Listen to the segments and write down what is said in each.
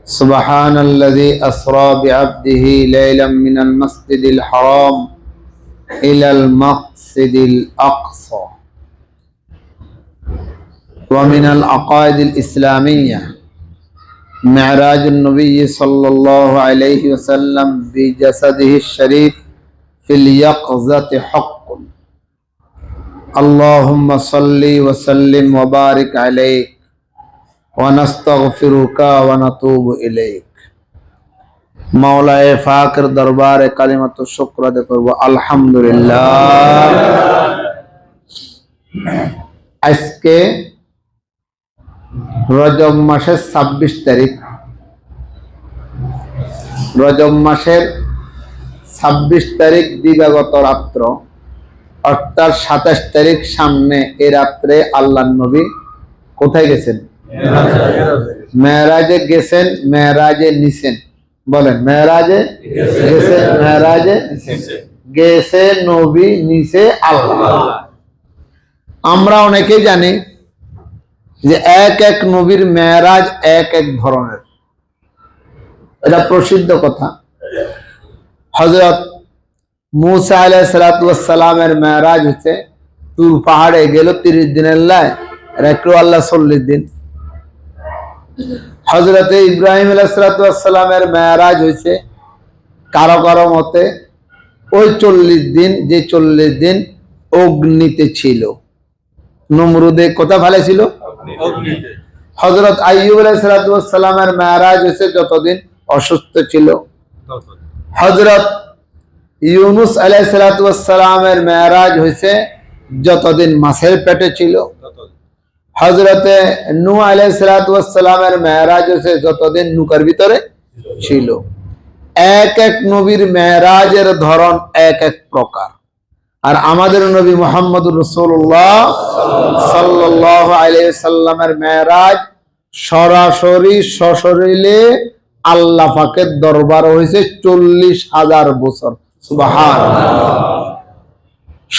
سبحان الذي أسرى بعبده ليلا من المسجد الحرام إلى المقصد الأقصى. ومن العقائد الإسلامية معراج النبي صلى الله عليه وسلم بجسده الشريف في اليقظة حق. اللهم صل وسلم وبارك عليك ونستغفرك ونتوب إليك. मौलाए फाकर दरबार कालिमत शुक्र अदा करब अल्हम्दुलिल्लाह। আজকে রজব মাসের 26 তারিখ, রজব মাসের 26 তারিখ দিবাগত রাত্র অর্থাৎ 27 তারিখ সামনে। এই রাত্রে আল্লাহর নবী কোথায় গেছেন? মেরাজে গেছেন, মেরাজে নিছেন। বলেন, মেরাজে গেছেন, মেরাজে গেছে নবী, নিছে আল্লাহ। আমরা অনেকেই জানি যে এক এক নবীর মেরাজ এক এক ধরনের, এটা প্রসিদ্ধ কথা। হযরত মুসা আলাইহিস সালাতু ওয়াস সালামের মেরাজ হচ্ছে তুর পাহাড়ে গেল 30 দিনের লাই, রাখলো আল্লাহ 40 দিন। হযরত ইব্রাহিম আলাইহিস সালাতু ওয়াস সালামের মেরাজ হয়েছে কারো কারো মতে ওই 40 দিন, যে 40 দিন অগ্নিতে ছিল, নমরুদে কোথা ফেলে ছিল? অগ্নিতে। হযরত আইয়ুব আলাইহিস সালাতু ওয়াস সালামের মেরাজ হয়েছে যতদিন অসুস্থ ছিল। হযরত ইউনুস আলাইহিস সালাতু ওয়াস সালামের মেরাজ হয়েছে যতদিন মাছের পেটে ছিল। হযরতে নূহ আলাইহিস সালাতু ওয়াস সালামের মেরাজ হয়েছে যতদিন নৌকার ভিতরে ছিল। এক এক নবীর মেরাজের ধরন এক এক প্রকার। আর আমাদের নবী মুহাম্মদুর রাসূলুল্লাহ সাল্লাল্লাহু আলাইহি সাল্লামের মেরাজ সরাসরি সশরীরে আল্লাহ পাকের দরবার হয়েছে 40,000 বছর। সুবহানাল্লাহ।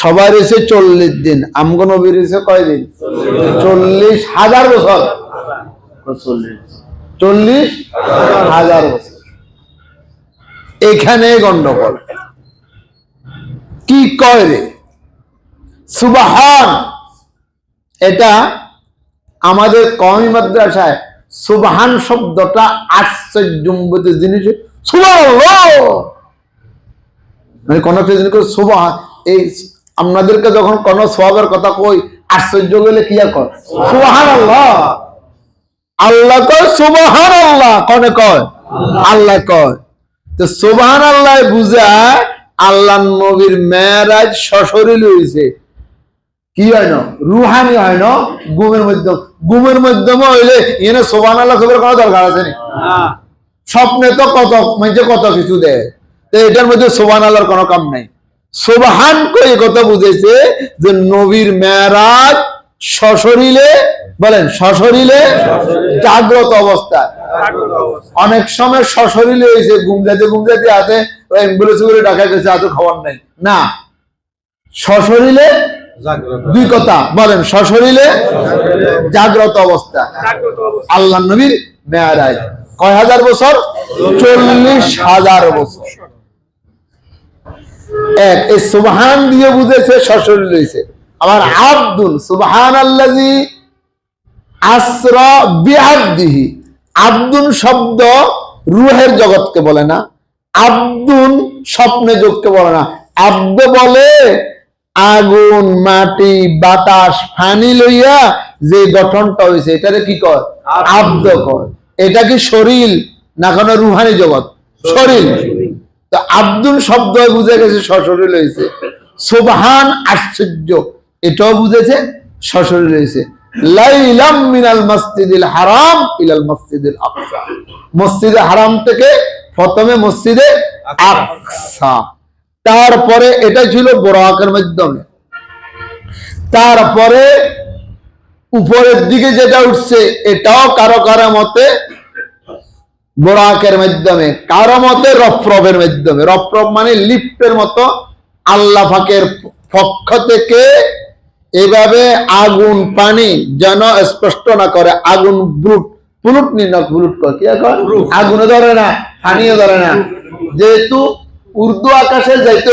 সবার হয়েছে 40 দিন, আমগো নবীর হয়েছে কয়দিন? 40,000 বছর। 40,000 বছর। এখানে গন্ডগোল। কি কয় রে? সুবহান, এটা আমাদের কওমি মাদ্রাসায় সুবহান শব্দটা আশ্চর্যজনক জিনিস। সুবহানাল্লাহ মানে কোন জিনিস করে সুবহান, এই আপনাদেরকে যখন কোন সওয়াবের কথা কই আশ্চর্য হলে কি কয়? সুবহানাল্লাহ। আল্লাহ কয় সুবহানাল্লাহ, কোনে কয়? আল্লাহ কয়। তো সুবহানাল্লাহ বুঝায় আল্লাহ নবীর মেরাজ সশরীরে হইছে। কি হয় না? রুহানি হয় না, ঘুমের মাধ্যমে। ঘুমের মাধ্যমে হইলে এনে সুবহানাল্লাহ খবর কোনো দরকার আছে না। স্বপ্নে তো কত কিছু দেয়, তো এটার মধ্যে সুবহানাল্লাহর কোনো কাম নাই। সুবহান কই কথা বুঝেছে যে নবীর মেরাজ সশরীরে, বলেন সশরীরে, জাগ্রত অবস্থায়। অনেক সময় সশরীরে হয়েছে, ঘুমজাতে হাতে অ্যাম্বুলেন্স করে ডাকা গেছে, এত খবর নাই। না, সশরীরে দুই কথা বলেন, সশরীরে জাগ্রত অবস্থা। আল্লাহ নবীর মেরাজ কয় হাজার বছর? 40,000 বছর। এক, এই সুবহান দিয়ে বুঝেছে সশরীর হয়েছে। আবার আব্দুল, সুবহানাল্লাযী আসরা বিআবদিহি। আব্দুল শব্দ রূহের জগৎকে বলে না, আব্দুন স্বপ্নে যোগকে বলে না। আব্দ বলে আগুন, মাটি, বাতাস, পানি লইয়া যে গঠনটা হয়েছে এটারে কি কয়? আব্দ কয়। এটা কি শরীর না কোনো রুহানি জগৎ? শরীর। তো আব্দুল শব্দ বুঝে গেছে সশরীর হয়েছে। সুবহান আশ্চর্য, এটাও বুঝেছে সশরীর হয়েছে। লাইলাম মিনাল মসজিদিল হারাম ইলাল মসজিদিল আকসা। মসজিদে হারাম থেকে প্রথমে মসজিদে আকসা, তারপরে এটা ছিল বুরাকের মাধ্যমে, তারপরে উপরের দিকে যেটা উঠছে এটাও কারো কারো মতে বুরাকের মাধ্যমে, কারো মতে রফরফের মাধ্যমে। রফরফ মানে লিফটের মতো আল্লাহ পাকের পক্ষ থেকে এভাবে আগুন পানি যেন স্পষ্ট না করে, আগুন ব্রুট পুলুট নির্ণয়, পুলুট কয় কি কয়, আগুনে ধরে না, পানিও ধরে না। যেহেতু উর্দু আকাশে যাইতে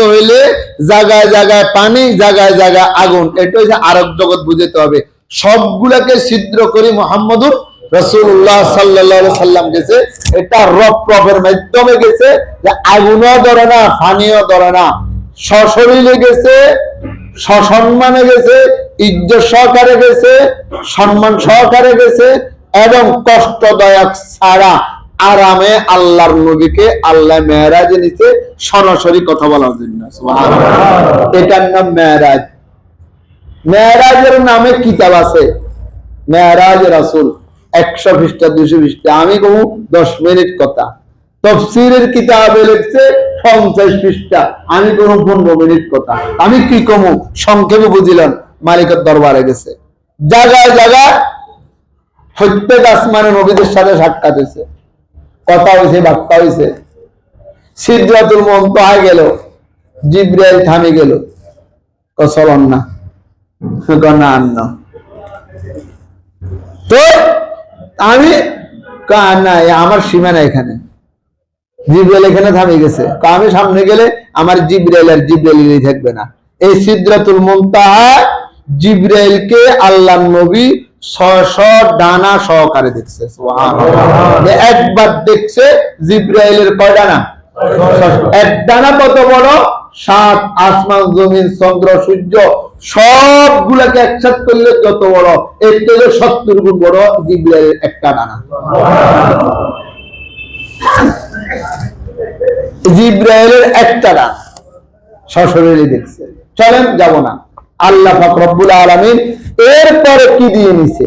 হইলে জায়গায় জায়গায় পানি, জায়গায় জায়গায় আগুন, এটা হচ্ছে আরব জগৎ বুঝাতে হবে। সবগুলাকে ছিদ্র করে মুহাম্মদুর রাসূলুল্লাহ সাল্লাল্লাহু আলাইহি সাল্লাম গেছে। এটা রবের মাধ্যমে গেছে, যে আগুনও ধরে না, পানিও ধরে না, সশরীরে গেছে, সসম্মানে গেছে, ইজ্জত সহকারে গেছে, সম্মান সহকারে গেছে, এবং কষ্টদায়ক ছাড়া আরামে আল্লাহর নবীকে আল্লাহ মেরাজে নিচে সরাসরি কথা বলার জন্য। সুবহানাল্লাহ। এটার নাম মেরাজ। মেরাজের নামে কিতাব আছে, মেরাজ রাসূল, 100 পৃষ্ঠা 200 পৃষ্ঠা, আমি কমু 10 মিনিট কথা। তাফসীরের কিতাবে লিখছে 50 পৃষ্ঠা, আমি কোনো 15 মিনিট কথা। আমি কি কমু, সংক্ষেপে বুঝিলাম, মালিকের দরবারে গেছে। জায়গায় জায়গায় প্রত্যেক আসমানে নবীদের সাথে সাক্ষাৎ হয়েছে, কথা হয়েছে, বার্তা হয়েছে। সিদরাতুল মুনতাহা গেল, জিবরাইল থামে গেল, চলন না, না। তো আমি আমার সীমানা এখানে, জিবরাইল এখানে থামে গেছে, আমি সামনে গেলে আমার জিবরাইল আর জিবরাইলই থাকবে না। এই সিদরাতুল মুনতাহা জিবরাইলকে আল্লাহর নবী 600 ডানা সহকারে দেখছে। সুবহানাল্লাহ। একবার দেখছে জিবরাইলের কয় ডানা? এক ডানা কত বড়? 7 আসমান জমিন চন্দ্র সূর্য সবগুলাকে একসাথে করলে যত বড়, এর থেকে 70 গুণ বড় জিবরাইলের একটা ডানা। জিবরাইলের একটা ডানা সশরীরে দেখছে। চলেন, যাব না। আল্লাহ পাক রব্বুল আলামিন এরপরে কি দিয়ে নিছে?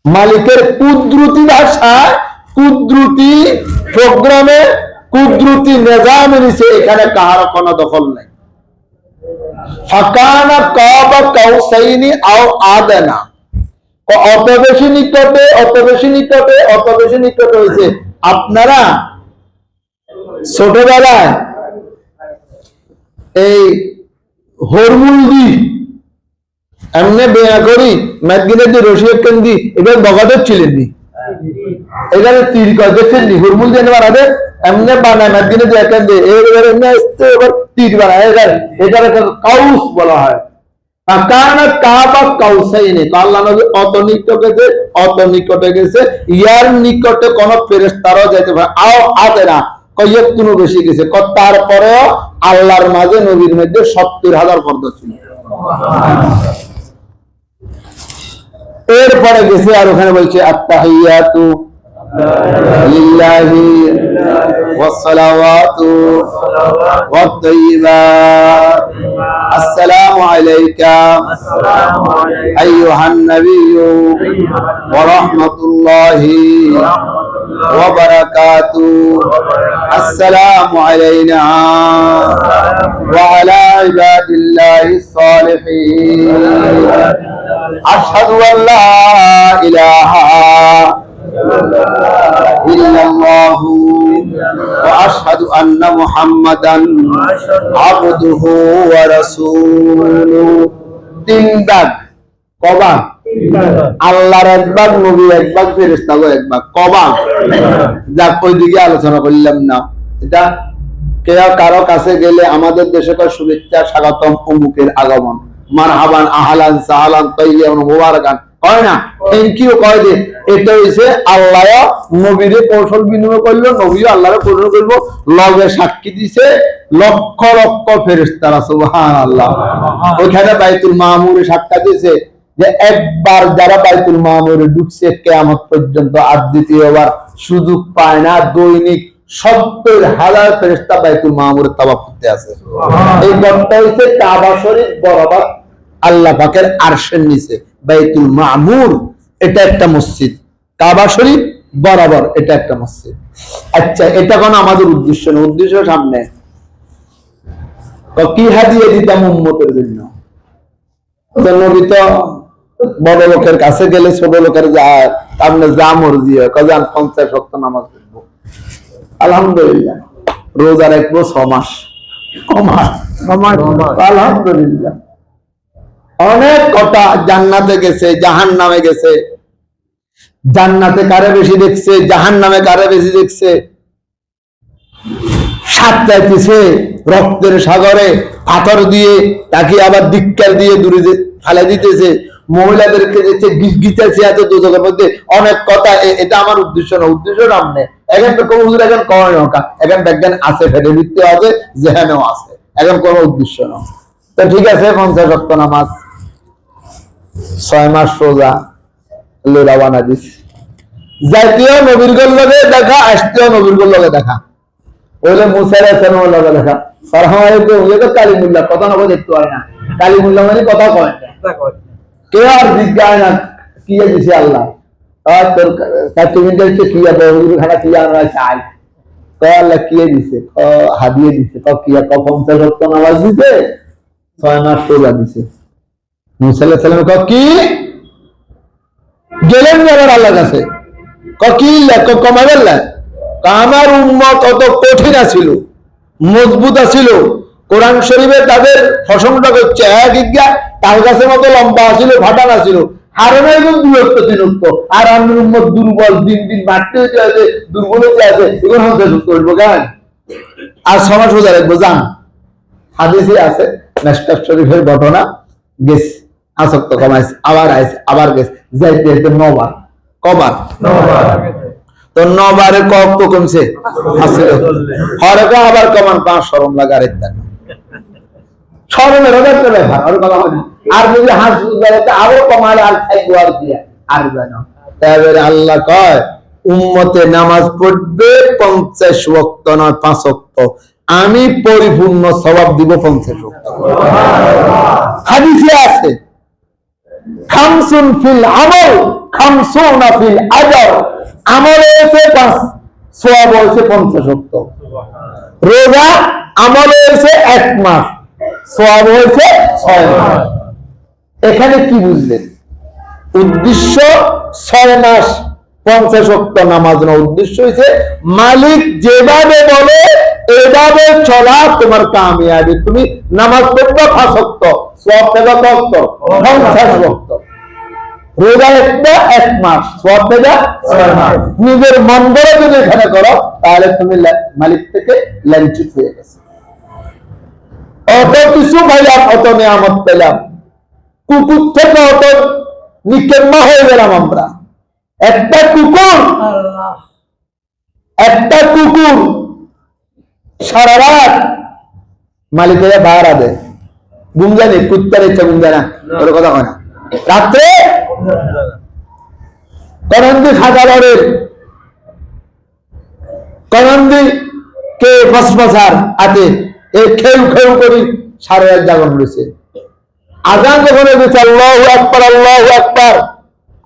মালিকের কুদরতি ভাষায়, কুদরতি প্রোগ্রামে, কুদরতি নিজামে নিছে। এখানে কাহার কোনো দখল নাই। ফাকানা কাবা কাউসাইনি আও আদানা, অত বেশি নিকটে, অত বেশি নিকটে, অত বেশি নিকটে হয়েছে। আপনারা ছোটবেলায় এই হরমুলদি এমনি বেয়া করি ম্যাদগিনে যে রশিদ কেন্দি এবার বগাদের ছিলেন নি, এখানে তীর কয় দেখছেন নি, হরমুল দিয়ে বানাবে এমনি বানায় ম্যাদগিনে যে কেন্দি, এবার এমনি আসতে এবার তীর বানায়, এটার কাউস বলা হয়। অত নিকটে গেছে, ইয়ার নিকটে কোন ফেরেশতারও যেতে পারে। আও আতে না কয়েকটুকু বেশি গেছে। তারপরেও আল্লাহর মাঝে নবীর মধ্যে 70,000 পর্দা ছিল। এরপরে গেছে আর ওখানে বলছে আত্তাহিয়াতু লিল্লাহি ওয়াসসালাওয়াতু ওয়াত-তাইয়্যিবাত আসসালামু আলাইকা আইয়ুহান নাবিয়্যু ওয়া রাহমাতুল্লাহি ওয়া বারাকাতুহু আসসালামু আলাইনা ওয়া আলা ইবাদিল্লাহিস সালিহিন আশহাদু আল্লা ইলাহা ইল্লাল্লাহু ওয়া আশহাদু আন্না মুহাম্মাদান আবদুহু ওয়া রাসূলুহু। 3 ভাগ কবা, আল্লাহর এক ভাগ, নবী এক ভাগ, ফেরেশতাগো এক ভাগ, কবা। যাক, ওই দিকে আলোচনা করলাম না। এটা কেউ কারো কাছে গেলে আমাদের দেশে কয় শুভেচ্ছা, স্বাগতম, অমুকের আগমন, মারহাবান, আহলান, সাহলান, তাইয়্যিবান, মুবারাকান কয় না, থ্যাংক ইউ কয় যে। এটা হইছে আল্লাহ নবীরে কৌশল বিনিময় করলো, নবী আল্লাহরে কৌশল করবো, লগে সাক্ষী দিছে লক্ষ লক্ষ ফেরেশতারা। সুবহানাল্লাহ। ওইখানে বাইতুল মামুরে সাক্ষাৎ দিয়েছে যে একবার যারা বাইতুল মামুরে ঢুকছে কিয়ামত পর্যন্ত আর দ্বিতীয়বার সুযোগ পায় না। দৈনিক 70,000 ফেরেশতা বাইতুল মামুরে তাওয়াফ করতে আছে। এই ঘরটা হইছে কাবা শরীফ বরাবর আল্লাহ পাকের আরশের নিচে বাইতুল মামুর, এটা একটা মসজিদ। কাবা শরীফ বরাবর এটা একটা মসজিদ। আচ্ছা, এটা কোন আমাদের উদ্দেশ্য না, উদ্দেশ্য সামনে কি হাদিয়া দিতাম উম্মতের জন্য। নবী তো বড় লোকের কাছে গেলে ছোট লোকের যায়, আপনি যা মর্জি হয়, কাজান 50 ওয়াক্ত নামাজ পড়বো, আলহামদুলিল্লাহ, রোজা রাখবো 6 মাস, আলহামদুলিল্লাহ। অনেক কথা, জান্নাতে গেছে, জাহান্নামে গেছে, জান্নাতে কারে বেশি দেখছে, জাহান্নামে কারে বেশি দেখছে, সাপ চাইতেছে রক্তের সাগরে, পাথর দিয়ে তাকে আবার ধিক্কার দিয়ে দূরে ফেলে দিতেছে, মহিলাদেরকে যে গিচাইছে এত দুজকের মধ্যে, অনেক কথা। এটা আমার উদ্দেশ্য না, উদ্দেশ্য নামনে এখন তো কোন হুজুর এখন কমায় নৌকা, এখন দেখবেন আছে, ফেটে বৃত্তি আছে, যেখানেও আছে, এখন কোন উদ্দেশ্য না। তো ঠিক আছে, 50 ওয়াক্ত নামাজ, 6 মাস রোজা, লোরা বানা দিস, যাইতেও নবীর লগে দেখা, আসতেও নবীর লগে দেখা, বলে মুসারে লগে দেখা, কালিমুল্লাহ কথা না দেখতে পারে না, কালিমুল্লাহ মানে কথা কয় না, কেউ আর জিজ্ঞাসা না কি দিছে আল্লাহ, তোর কি খানা কি আমরা চাই, আল্লাহ কি দিছে, হাদিয়ে দিছে, কি 50 ওয়াক্ত নামাজ দিছে, 6 মাস রোজা দিছে। মুসা আলাইহিস সালাম কি গেলেন আবার আল্লাহর কাছে, কি কমা গেলেন, আমার উম্মত কত কঠিন ছিল, মজবুত ছিল, কোরআন শরীফে তাদের প্রশংসা করছে, তাল গাছের মতো লম্বা ছিল, ফাটা না ছিল, হারণের এবং দূরত্ব তিনত্ব, আর আমার উম্মত দুর্বল, দিন দিন মারতে হইতে আছে, দুর্বল হতে আছে, এখন হতে করবো কেন, আর সমাজ সোজা রাখবো, যান হাদিসে আছে, মেশকাত শরীফের ঘটনা, গেছে আসক্ত কমাইছে, আবার আইছে, আবার গেছে, যাইতে যাইতে 9 বার, কবার 9 বার, তো 9 বারে কত কমছে, হরেক আবার কমান, 5 শরম লাগার শরমের একটা ব্যাপার, আর কথা হয় না, আর যদি হাঁস আরো কমালে আর খাইবো আর কি, আর জানো তাহলে আল্লাহ কয় উম্মতে নামাজ পড়বে 50 ওয়াক্ত নয় 5 ওয়াক্ত, আমি পরিপূর্ণ সওয়াব দিব 50 ওয়াক্ত। হাদিসে আছে খামসুন ফিল আমল খামসুনা ফিল আজর, আমল হয়েছে 5, সওয়াব হয়েছে 50 ওয়াক্ত। রোজা আমল হয়েছে 1 মাস, সওয়াব হয়েছে 6 মাস। এখানে কি বুঝলেন, উদ্দেশ্য 6 মাস 50 ওয়াক্ত নামাজ না, উদ্দেশ্য হয়েছে মালিক যেভাবে বলে এভাবে চলা তোমার কামিয়াবি, তুমি নামাজ পড়বা 5 ওয়াক্ত, সওয়াব পেবা কত 50 ওয়াক্ত, রোজা একটা 1 মাস, সওয়াব পেবা 6 মাস। নিজের মন গড়ে যদি এখানে করো তাহলে তুমি মালিক থেকে লাঞ্ছিত হয়ে গেছে, অত কিছু পাইলাম, অত নিয়ামত পেলাম, কুকুর থেকে অত নিকেম্মা হয়ে গেলাম আমরা। একটা কুকুর সারা রাত মালিকেরা ভাড়া দেয়, ঘুম জানি, কুত্তার ইচ্ছা ঘুম যায় না, ওর কথা হয় না, রাত্রে করন্দি খাজারের করন্দি কে ফসফসার আতে এই খেউ খেউ করি সারা রাত জাগরণ রয়েছে, আজান যখন হয়েছে আল্লাহু আকবার আল্লাহু আকবার,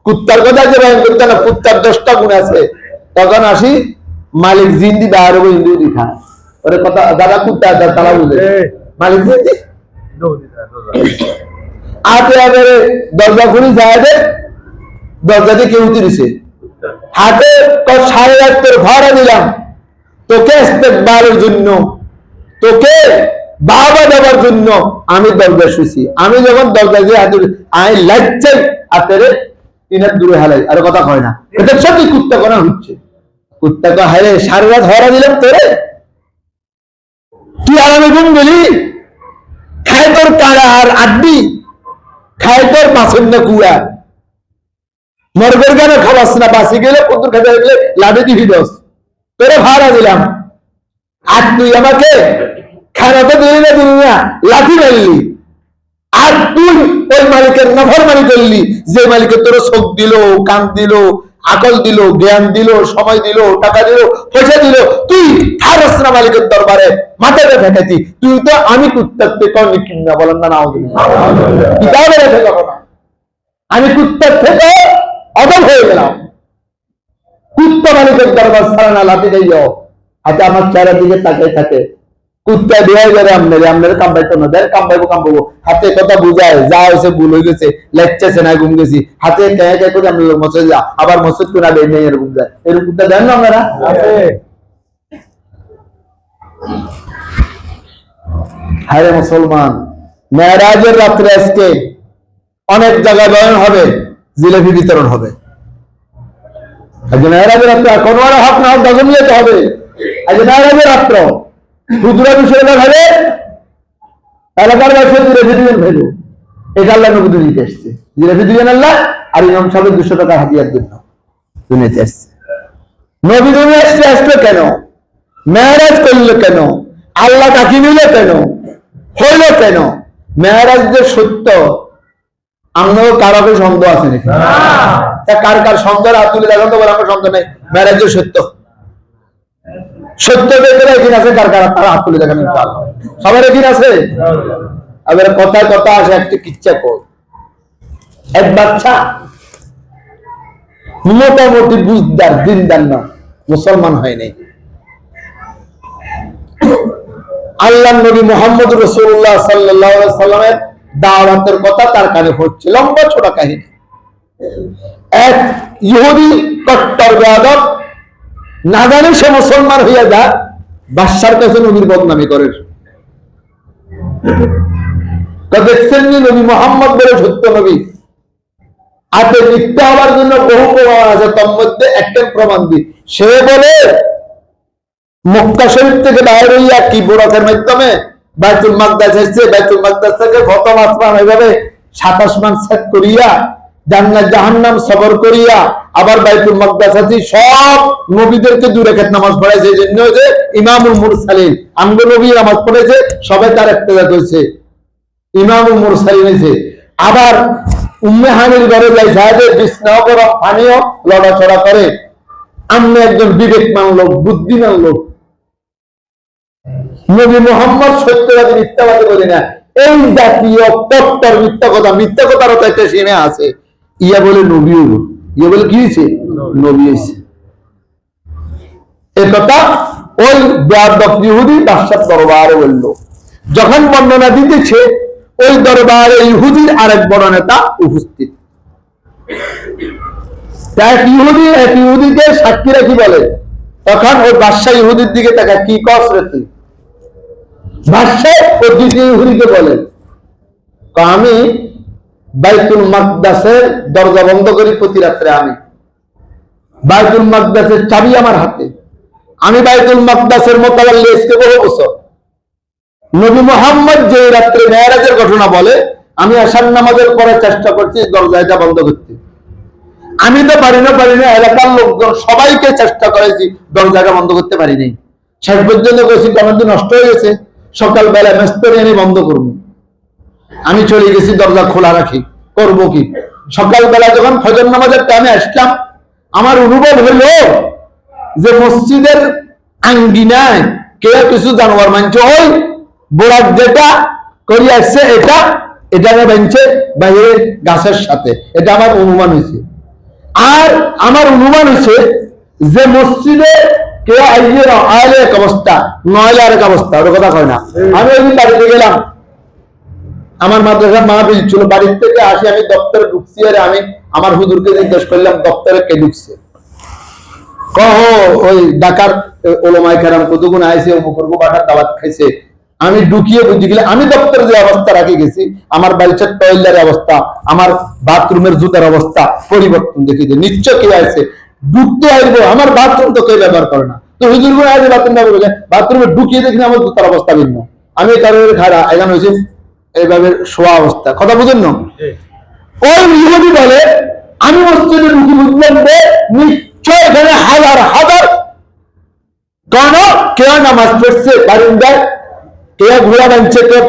কুত্তার কথা যে বয়ান করতে না, কুত্তার 10টা গুণ আছে, তখন আসি মালিক জিন্দি বাইরে হিন্দু খায়, ওরে কথা দাদা কুত্তা তারা বুঝে মালিক জিন্দি আতে আগে দরজা খুলি যায় দে, দরজা দিয়ে কেউ তিরিছে হাতে 7.5 তোর ভাড়া দিলাম তোকে ইস্তেকবারের জন্য, তোকে বাবা দেওয়ার জন্য আমি দরজা শুছি, আমি যখন দরজা দিয়ে হাতে আমি লাগছাই হাতেরে তিনের দূরে হালাই, আর কথা হয় না, এটা সত্যি কুত্তা করা হচ্ছে, কুত্তাকে হারে সারা রাত ভাড়া দিলাম তোরে, তুই আরামে ঘুম গেলি, খায় তোর কাড়া আর আড্ডি, খায় তোর পাছন্দ কুয়া, মরগের কেন খাবাস না, বাসি গেলে কত খেতে গেলে লাভে দিবি দোষ, তোরে ভাড়া দিলাম, আর তুই আমাকে খানা তো দিলি না লাঠি মারলি, আর তুই ওই মালিকের নাফরমানি করলি, যে মালিকের তোর চোখ দিল, কান দিল, আকল দিল, জ্ঞান দিল, সময় দিল, টাকা দিল, পয়সা দিল, তুই থাকস না মালিকের দরবারে মাথাটা ঠেকাতি, তুই তো আমি কুত্তার থেকে কিনা বলেন না, আমি কুত্তার থেকে অদল হয়ে গেলাম, কুত্তা মালিকের দরবার ছাড়া না লাঠি দিয়ে যাও, হাতে আমার চেহারা দিকে তাকাই থাকে, কুত্তা দেওয়া যাবে আপনার কামড়াইতো না, দেখ কামড়াইবো হাতে কথা বুঝায়, যা হয়েছে ভুল হয়ে গেছে, লেগছে না ঘুম গেছি, হাতে কে কে করে আপনার মসজিদ যা, আবার মসজিদ করে আবে নেই, এরকম যায়, এরকম কুত্তা দেন না আপনারা? হায় মুসলমান, মেরাজের রাত্রে আজকে অনেক জায়গায় বয়ান হবে, জিলেপি বিতরণ হবে। মেয়েরাজের রাত্র কোনো হক না দশম যেতে হবে। আজ মেয়েরাজের রাত্র হুজুরা বিষয়টা ভেবে এলাকার বাসী জিলেপি দিবেন ভেলু, এটা আল্লাহ নবী দুনিয়াতে এসছে। জিলেপি দিবেন আল্লাহ, আর ইমাম সাহেবের 200 টাকা হাতিয়ার জন্য দুনিয়াতে এসছে। নবী দুনিয়া আসলো কেন? মেয়েরাজ করলো কেন? আল্লাহ তাকে নিল কেন? হইল কেন? মেয়েরাজ যে সত্য, আমরাও কারো সন্দেহ আছে নাকি? কার কার সন্দেহ হাত তুলে দেখেন তো, আমার সন্দেহ নেই। মেয়েরাজ যে সত্য, সত্য দেখলে এখানে আছে কার কার, তারা হাত তুলে দেখেন। সবার এখানে আছে। আবার কথায় কথা আসে একটা কিচ্ছা কই, এক বাচ্চা মোটামুটি বুঝদার দিনদার না, মুসলমান হয়নি। আল্লাহ নবী মুহাম্মদ রাসূলুল্লাহ সাল্লাল্লাহু আলাইহি সাল্লামের দাওয়াতের কথা তার কানে পড়ছে, লম্বা ছোট কাহিনী। এক ইহুদি কট্টর বেয়াদব, না জানি সে মুসলমান হইয়া যা, বাদশার কাছে নবীর বদনামি করে। দেখছেন যে নবী মুহাম্মদ বলে সত্য নবী, হাতে মিথ্যা হওয়ার জন্য বহু প্রমাণ আছে, তার মধ্যে একটা প্রমাণ দিই। সে বলে মক্কা শরীফ থেকে বাইরে হইয়া কি বোরাকের মাধ্যমে বাইতুল মাকদাস এসেছে, বাইতুল মাকদাস থেকে প্রথম আসমান এইভাবে 27 মান সেট করিয়া জান্নাত জাহান্নাম সবর করিয়া আবার বাইতুল মাকদাস আছে, সব নবীদেরকে 2 রাকাত নামাজ পড়াইছে। এই জন্য যে ইমামুল মুরসালিন, আমগো নবী নামাজ পড়েছে, সবাই তার ইক্তেদা করেছে, ইমামুল মুরসালিন হয়েছে। আবার উম্মে হানির ঘরে যাই সাহেবের বিছনাও গরম, পানিও লড়াচড়া করে। আমি একজন বিবেকমান লোক, বুদ্ধিমান লোক। নবী মুহাম্মদ সত্যবাদী মিথ্যাবাদী বলি না, এই জাতীয় কট্টর মিথ্যা কথা, মিথ্যা কথার তো একটা সীমা আছে। ইয়া বলে নবী হইল, ইয়া বলে কি হয়েছে? নবী হয়েছে। এ কথা ওই বেয়াদব ইহুদি বাদশার দরবারে বলল। যখন বর্ণনা দিতেছে, ওই দরবারে ইহুদির আরেক বড় নেতা উপস্থিত। এক ইহুদিকে সাক্ষী রাখি বলে, তখন ওই বাদশাহ ইহুদির দিকে তাকা, কি কস রে তুই? বাদশাহ ও দ্বিতীয় ইহুদিকে বলে, আমি বাইতুল মাকদাসের দরজা বন্ধ করি প্রতি রাত্রে, আমি বাইতুল মাকদাসের চাবি আমার হাতে, আমি বাইতুল মাকদাসের মোতাবেক এসকে বহু বছর। নবী মুহাম্মদ যে রাত্রে মেরাজের ঘটনা বলে, আমি আশার নামাজের পরে চেষ্টা করছি দরজাটা বন্ধ করতে। আমি তো পারি না, এলাকার লোকজন সবাইকে চেষ্টা করেছি, দরজাটা বন্ধ করতে পারিনি। শেষ পর্যন্ত করেছি কমেন্ট নষ্ট হয়ে গেছে, সকালবেলা মেস্তরে আমি বন্ধ করবো। আমি চলে গেছি, দরজা খোলা রাখি, করব কি? সকালবেলা যখন ফজর নামাজের টাইমে আসলাম, আমার অনুভব হলো যে মসজিদের আঙ্গিনায় কেউ কিছু জানোয়ার মানছে, ওই বোরাক যেটা করি আসছে এটা বানছে বাইরের গাছের সাথে। এটা আমার অনুমান হয়েছে। আর আমার অনুমান হয়েছে যে মসজিদে কেউ আইলে এক অবস্থা, নয়লে আরেক অবস্থা, ওর কথা কয় না। আমি ওই দিন বাড়িতে গেলাম, আমার মাদ্রাসার মাহফিল ছিল, বাড়ি থেকে আসি আমি দপ্তরে ঢুকছি, আর আমি আমার হুজুরকে জিজ্ঞেস করলাম দপ্তরে কে ঢুকছে? কহ ওই ঢাকার ওলামায়ে কেরাম কতগুণ আইছে, অমুকের বাটার দাওয়াত খাইছে। আমি ঢুকিয়ে বুঝি গেলে, আমি দপ্তরে যে অবস্থা রাখি গেছি, আমার বাড়ির টয়লেটের অবস্থা, আমার বাথরুমের জুতার অবস্থা পরিবর্তন দেখি যে নিশ্চয় কে আছে। ঢুকতে আসবো, আমার বাথরুম তো কেউ ব্যবহার করে না, তো হুজুর গুলো আছে বাথরুম ব্যবহার করে, বাথরুমে ঢুকিয়ে দেখি আমার জুতার অবস্থা ভিন্ন। আমি কারোর খাড়া এখানে হয়েছি এইভাবে শোয়া অবস্থা, কথা বুঝেন না? ওই ইহুদি বলে, আমি মসজিদে ঢুকি বুঝলাম যে নিশ্চয় এখানে হাজার হাজার কেন কেউ নামাজ পড়ছে, বারিন্দায় কেউ ঘোড়া বানছে, কেউ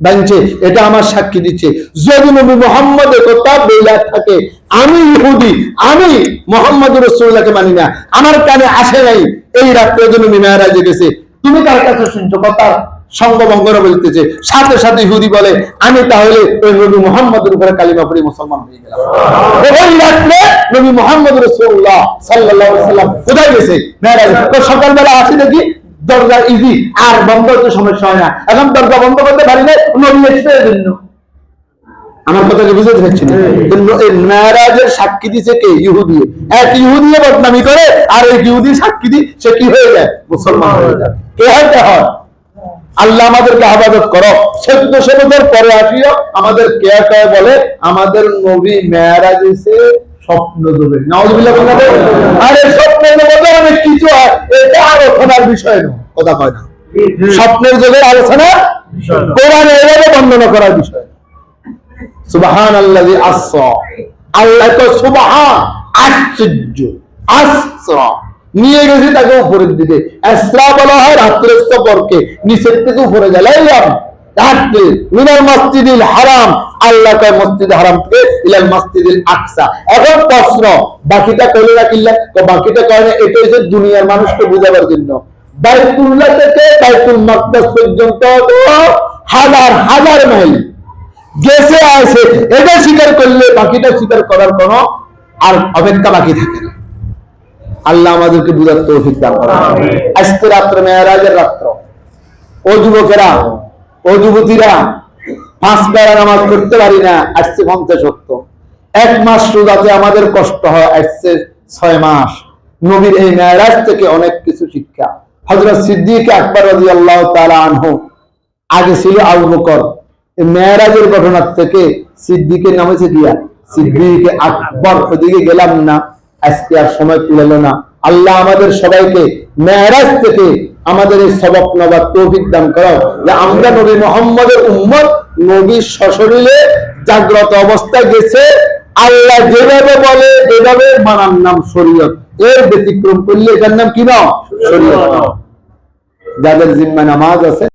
বানছে, এটা আমার সাক্ষী দিচ্ছে। যদি নবী মুহাম্মদের কথা বইলা থাকে, আমি ইহুদি, আমি মুহাম্মদ রাসূলুল্লাহকে মানি না, আমার কানে আসে নাই এই রাত্রে জন্য মেরাজে গেছে, তুমি কার কাছে শুনছো কথা? সঙ্গভঙ্গরা বলতেছে। সাথে সাথে ইহুদি বলে, আমি তাহলে ওই নবী মুহাম্মদের উপরে কালিমা পড়ে মুসলমান হয়ে গেলাম। ওই রাত্রে নবী মুহাম্মদ রাসূলুল্লাহ সাল্লাল্লাহু আলাইহি ওয়াসাল্লাম কোথায় গেছে? মেরাজে। তো সকালবেলা আসি দেখি দরজা ইজি, আর বন্ধ করতে সমস্যা হয় না। এখন দরজা বন্ধ করতে পারি না, নবী এসে জন্য। আমার কথাকে বুঝতে পারছি না? মেরাজের সাক্ষী দিছে কে? ইহুদি। এক ইহুদি বদনামি করে, আর এক ইহুদি সাক্ষী দি, সে কি হয়ে যায়? মুসলমান হয়ে যায়। কে হয়? আল্লাহ আমাদেরকে হেফাজত করো। 1400 বছর পরে আসিও আমাদের কে কে বলে আমাদের নবী মেরাজ হইছে স্বপ্ন যোগে। নাউজুবিল্লাহ বলেন। আরে স্বপ্নের মধ্যে অনেক কিছু হয়, এটা আলোচনার বিষয় নয়, কথা কয় না। স্বপ্নের যোগের আলোচনা কোরআনে এভাবে বর্ণনা করার বিষয়। সুবহানাল্লাযী আসরা, আল্লাহ তো সুবহান, আশ্চর্য, আসরা নিয়ে গেছে তাকে উপরের দিকে। আসরা বলা হয় রাত্রের সফরকে, নিচের থেকে উপরে গেলাম রাত্রে। মিনাল মসজিদিল হারাম, আল্লাহ কয় মসজিদ হারাম থেকে ইলাল মসজিদিল আকসা। এখন প্রশ্ন, বাকিটা কইলে রাখিল্লা, তো বাকিটা কয় না, এটা হচ্ছে দুনিয়ার মানুষকে বুঝাবার জন্য। বাইতুল্লাহ থেকে বাইতুল মাকদাস পর্যন্ত হাজার হাজার মাইল গেছে আছে, এটা স্বীকার করলে বাকিটা স্বীকার করার কোন আর অপেক্ষা বাকি থাকে না। আল্লাহ আমাদেরকে বুঝার তৌফিক দান করেন। আজকে রাত্র মেরাজের রাত্র। ও যুবকেরা, ও যুবতীরা, 5 বেলা নামাজ পড়তে পারি না, আসছে 50 এক মাস রোজাতে আমাদের কষ্ট হয়, আসছে 6 মাস। নবীর এই মেরাজ থেকে অনেক কিছু শিক্ষা। হযরত সিদ্দিক আকবর রাদিয়াল্লাহু তাআলা আনহু, আগে ছিল আবু বকর, মেরাজের ঘটনার থেকে সিদ্দিকের নাম হয়েছে দিয়া সিদ্দিক আকবর। ওদিকে গেলাম না, আজকে আর সময় পেল না। আল্লাহ আমাদের সবাইকে মেরাজ থেকে আমাদের এই সবক নেবার তৌফিক দান করো, যে আমরা নবী মুহাম্মদের উম্মত, নবী সশরীরে জাগ্রত অবস্থায় গেছে, আল্লাহ যেভাবে বলে এভাবে মানার নাম শরীয়ত। এর ব্যতিক্রম করলে এটার নাম কি না? শরীয়ত। যাদের জিম্মায় নামাজ আছে